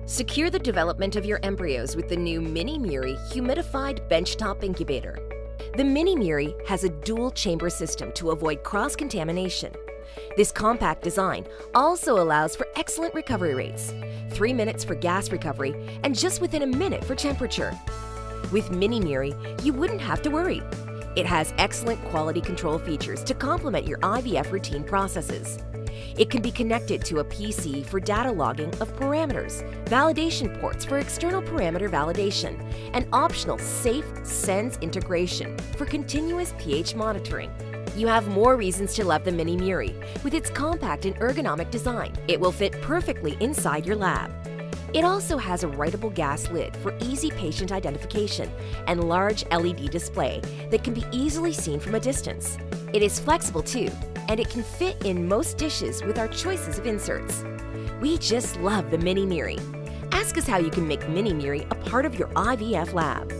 Secure the development of your embryos with the new Mini MIRI humidified benchtop incubator. The Mini MIRI has a dual-chamber system to avoid cross-contamination. This compact design also allows for excellent recovery rates, 3 minutes for gas recovery and just within a minute for temperature. With Mini MIRI, you wouldn't have to worry. It has excellent quality control features to complement your IVF routine processes. It can be connected to a PC for data logging of parameters, validation ports for external parameter validation, and optional safe SENS integration for continuous pH monitoring. You have more reasons to love the Mini MIRI. With its compact and ergonomic design, it will fit perfectly inside your lab. It also has a writable gas lid for easy patient identification and large LED display that can be easily seen from a distance. It is flexible too, and it can fit in most dishes with our choices of inserts. We just love the Mini MIRI. Ask us how you can make Mini MIRI a part of your IVF lab.